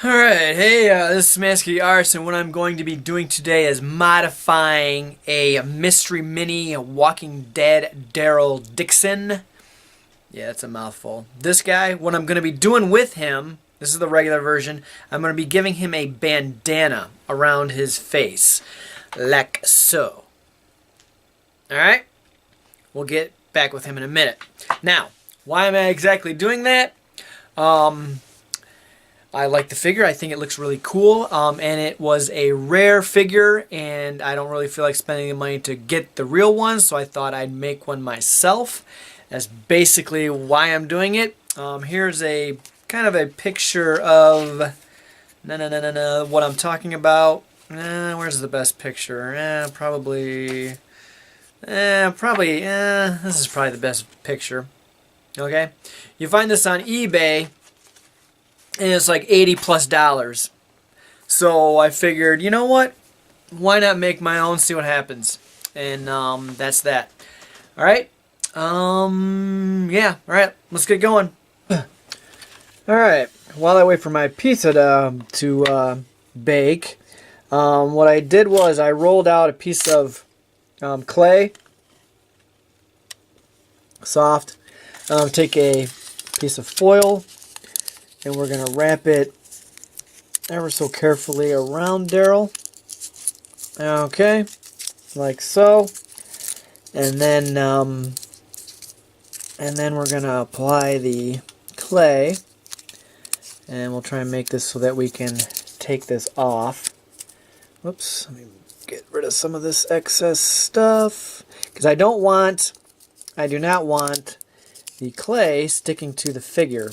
Alright, hey, this is Smansky Arts, and what I'm going to be doing today is modifying a Mystery Mini Walking Dead Daryl Dixon. Yeah, that's a mouthful. This guy, what I'm going to be doing with him, this is the regular version, I'm going to be giving him a bandana around his face, like so. Alright? We'll get back with him in a minute. Now, why am I exactly doing that? I like the figure. I think it looks really cool, and it was a rare figure, and I don't really feel like spending the money to get the real one, so I thought I'd make one myself. That's basically why I'm doing it. Here's a kind of a picture of what I'm talking about. Where's the best picture? This is probably the best picture. Okay, you find this on eBay. And it's like $80+. So I figured, you know what? Why not make my own, see what happens? And that's that. Alright? Yeah. Alright, let's get going. Alright, while I wait for my pizza to bake, what I did was I rolled out a piece of clay. Soft. Take a piece of foil. And we're going to wrap it ever so carefully around Daryl. Okay, like so. And then we're going to apply the clay. And we'll try and make this so that we can take this off. Whoops, let me get rid of some of this excess stuff. Because I do not want the clay sticking to the figure.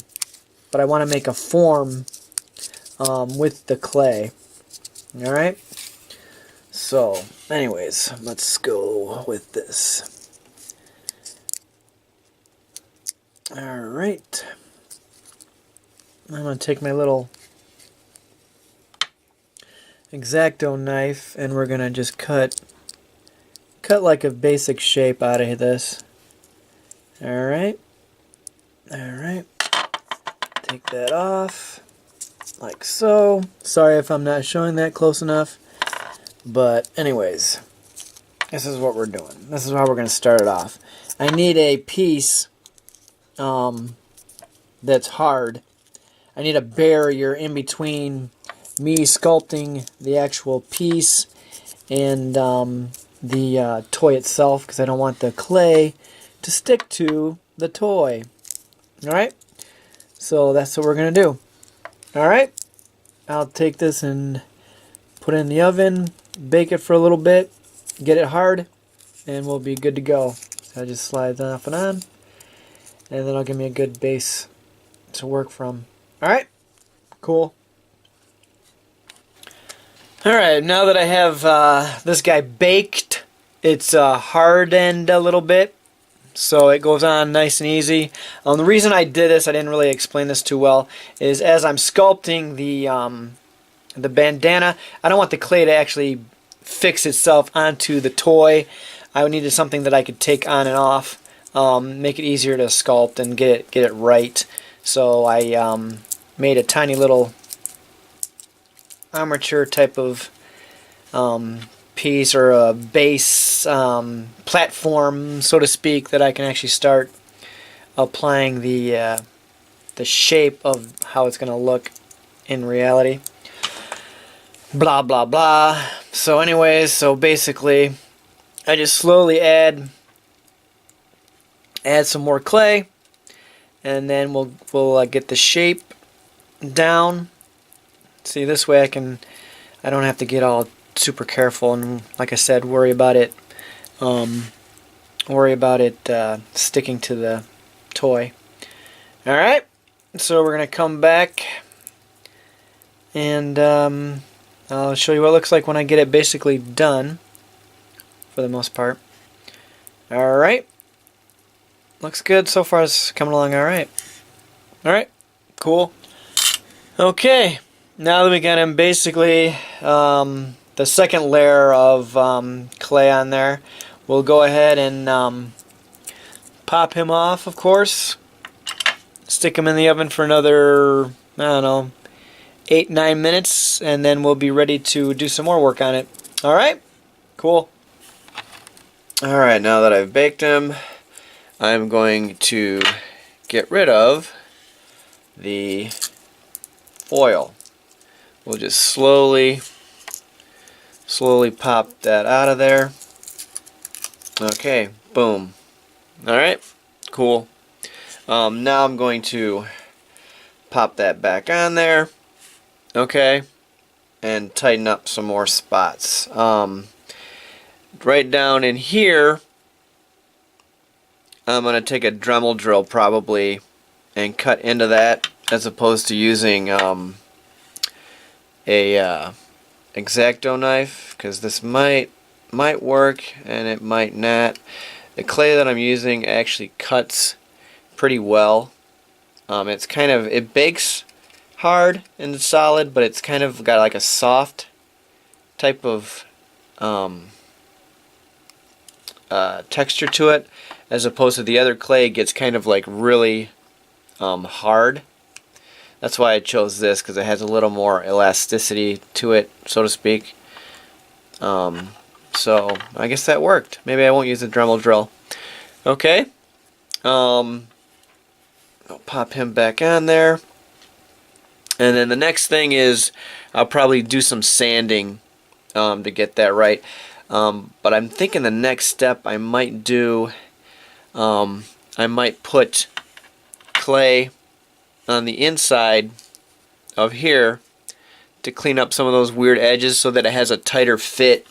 But I want to make a form with the clay. Alright? So, anyways, let's go with this. Alright. I'm going to take my little X-Acto knife and we're going to just cut like a basic shape out of this. Alright. Alright. Take that off, like so. Sorry if I'm not showing that close enough. But anyways, this is what we're doing. This is how we're going to start it off. I need a piece that's hard. I need a barrier in between me sculpting the actual piece and the toy itself, because I don't want the clay to stick to the toy. Alright? So that's what we're going to do. Alright, I'll take this and put it in the oven, bake it for a little bit, get it hard, and we'll be good to go. So I just slide that off and on, and then it'll give me a good base to work from. Alright, cool. Alright, now that I have this guy baked, it's hardened a little bit. So it goes on nice and easy. The reason I did this, I didn't really explain this too well, is as I'm sculpting the bandana, I don't want the clay to actually fix itself onto the toy. I needed something that I could take on and off, make it easier to sculpt and get it right. So I made a tiny little armature type of piece, or a base platform, so to speak, that I can actually start applying the shape of how it's going to look in reality. Blah blah blah. So anyways, so basically I just slowly add some more clay, and then we'll get the shape down. See, this way I don't have to get all super careful and, like I said, worry about it sticking to the toy. Alright, so we're gonna come back and I'll show you what it looks like when I get it basically done, for the most part. Alright, looks good so far. It's coming along alright. Alright, cool. Okay, now that we got him basically the second layer of clay on there, we'll go ahead and pop him off, of course. Stick him in the oven for another, I don't know, 8-9 minutes, and then we'll be ready to do some more work on it. Alright? Cool. Alright, now that I've baked them, I'm going to get rid of the foil. We'll just slowly pop that out of there. Okay, boom. Alright, cool. Now I'm going to pop that back on there. Okay, and tighten up some more spots. Right down in here, I'm going to take a Dremel drill probably and cut into that, as opposed to using a X-Acto knife, because this might work and it might not. The clay that I'm using actually cuts pretty well. It bakes hard and solid, but it's kind of got like a soft type of texture to it, as opposed to the other clay gets kind of like really hard. That's why I chose this, because it has a little more elasticity to it, so to speak. So I guess that worked. Maybe I won't use the Dremel drill. Okay. I'll pop him back on there. And then the next thing is I'll probably do some sanding to get that right. But I'm thinking the next step I might do, I might put clay on the inside of here to clean up some of those weird edges so that it has a tighter fit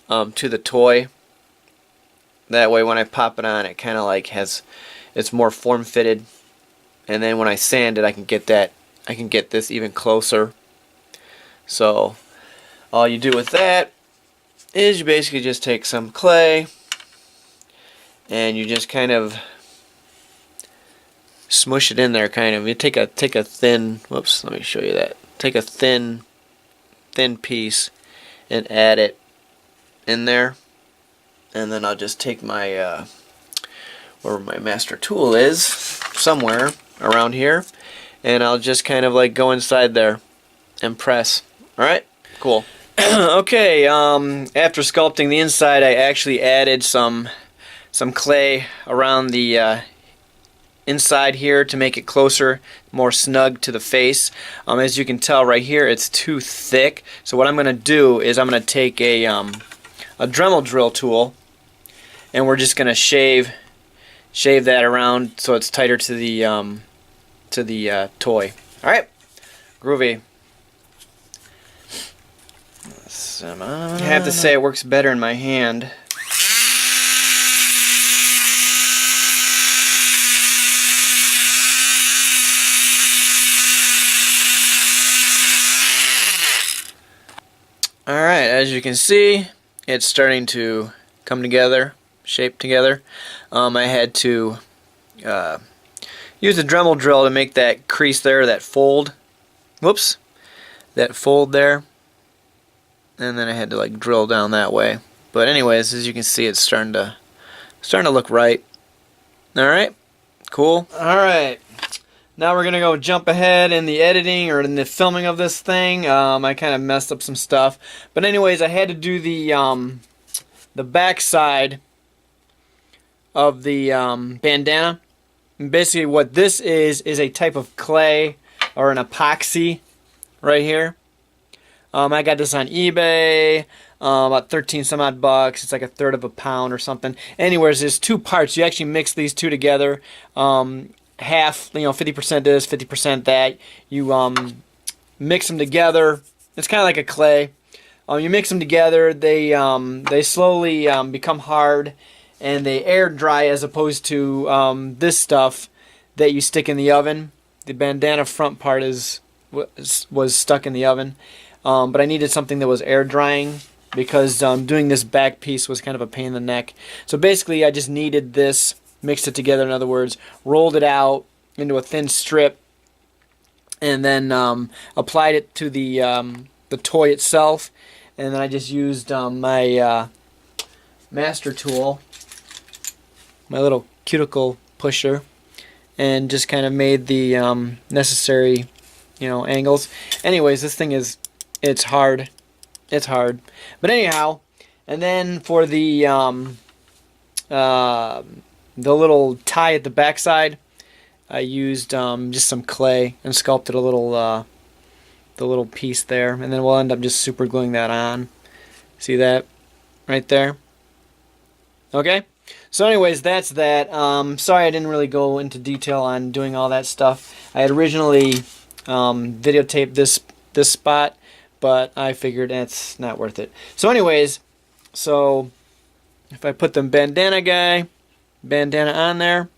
to the toy. That way when I pop it on, it kind of like it's more form fitted, and then when I sand it, I can get this even closer. So all you do with that is you basically just take some clay and you just kind of smush it in there, kind of. You take a thin, whoops, let me show you that. Take a thin piece and add it in there, and then I'll just take my where my master tool is, somewhere around here, and I'll just kind of like go inside there and press. Alright, cool. Okay, after sculpting the inside, I actually added some clay around the inside here to make it closer, more snug to the face. As you can tell right here, it's too thick. So what I'm going to do is I'm going to take a Dremel drill tool, and we're just going to shave that around so it's tighter to the toy. All right, groovy. I have to say it works better in my hand. Alright, as you can see, it's starting to come together, shape together. I had to use a Dremel drill to make that crease there, that fold. Whoops, that fold there. And then I had to like drill down that way. But anyways, as you can see, it's starting to look right. Alright, cool. Alright. Now we're going to go jump ahead in the editing or in the filming of this thing. I kind of messed up some stuff. But anyways, I had to do the back side of the bandana. And basically what this is a type of clay or an epoxy right here. I got this on eBay, about 13 some odd bucks. It's like a third of a pound or something. Anyways, there's two parts. You actually mix these two together. Half, 50% this, 50% that. You mix them together. It's kind of like a clay. You mix them together. They slowly become hard, and they air dry as opposed to this stuff that you stick in the oven. The bandana front part was stuck in the oven. But I needed something that was air drying because doing this back piece was kind of a pain in the neck. So basically I just needed this, mixed it together in other words, rolled it out into a thin strip, and then applied it to the toy itself, and then I just used my master tool, my little cuticle pusher, and just kind of made the necessary you know, angles. Anyways, this thing is, it's hard. It's hard. But anyhow, and then for the little tie at the backside, I used just some clay and sculpted a little the little piece there, and then we'll end up just super gluing that on. See that right there? Okay. So anyways, that's that. Sorry I didn't really go into detail on doing all that stuff. I had originally videotaped this spot, but I figured it's not worth it. So anyways, so if I put the bandana on there,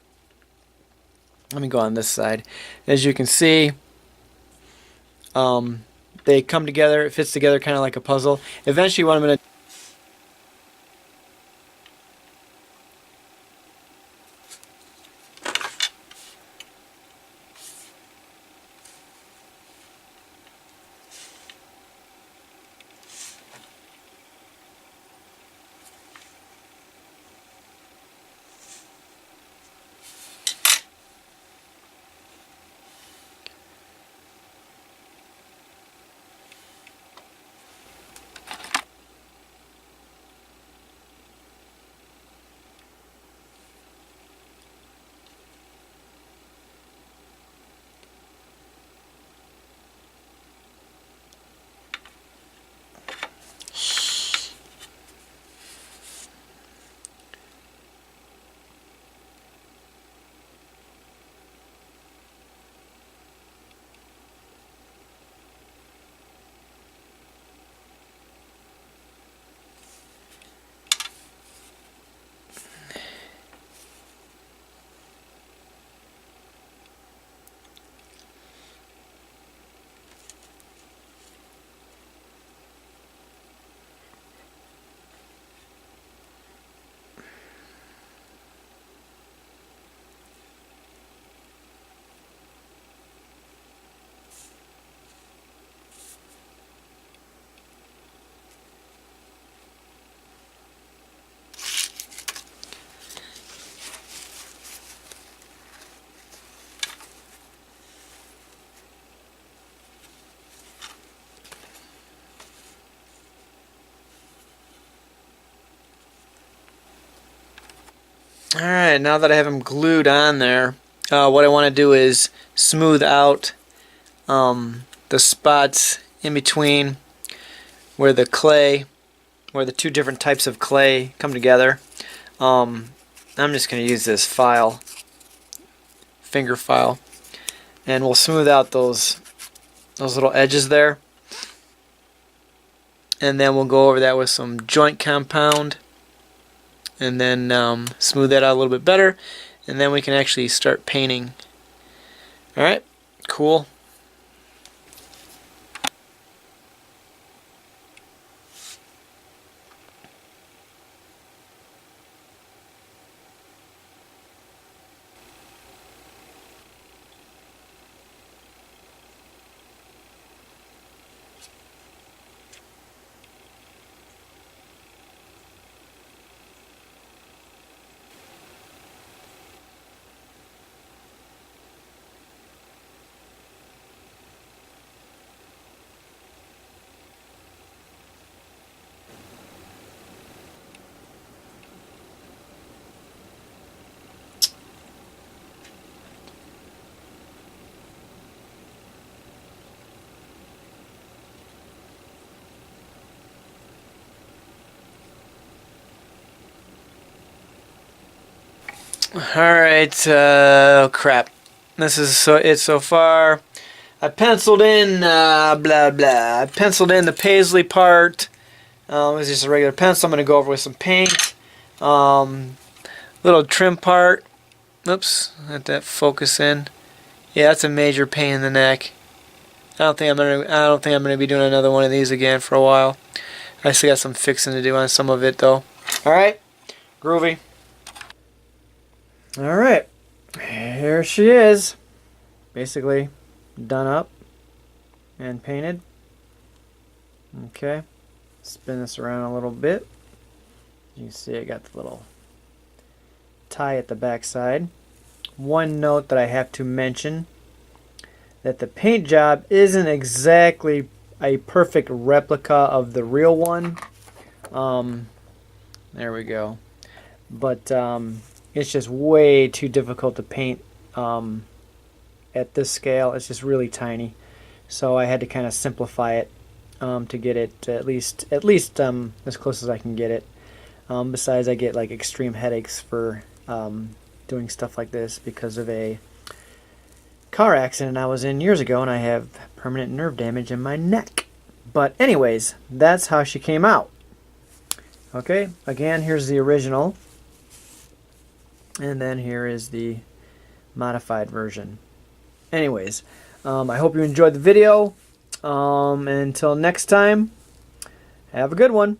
let me go on this side. As you can see, they come together. It fits together kind of like a puzzle. Eventually, what I'm going to Alright, now that I have them glued on there, what I want to do is smooth out the spots in between where the two different types of clay come together. I'm just going to use this finger file, and we'll smooth out those little edges there. And then we'll go over that with some joint compound, and then smooth that out a little bit better, and then we can actually start painting. Alright, cool. Alright, crap. This is it so far. I penciled in, blah blah. I penciled in the paisley part. It's just a regular pencil. I'm going to go over with some paint. Little trim part. Oops, let that focus in. Yeah, that's a major pain in the neck. I don't think I'm gonna be doing another one of these again for a while. I still got some fixing to do on some of it though. Alright, groovy. Alright, here she is. Basically done up and painted. Okay, spin this around a little bit. You can see I got the little tie at the back side. One note that I have to mention that the paint job isn't exactly a perfect replica of the real one. There we go. But it's just way too difficult to paint at this scale. It's just really tiny. So I had to kind of simplify it to get it at least as close as I can get it. Besides, I get like extreme headaches for doing stuff like this because of a car accident I was in years ago, and I have permanent nerve damage in my neck. But anyways, that's how she came out. Okay, again, here's the original, and then here is the modified version. Anyways, I hope you enjoyed the video. Until next time, have a good one.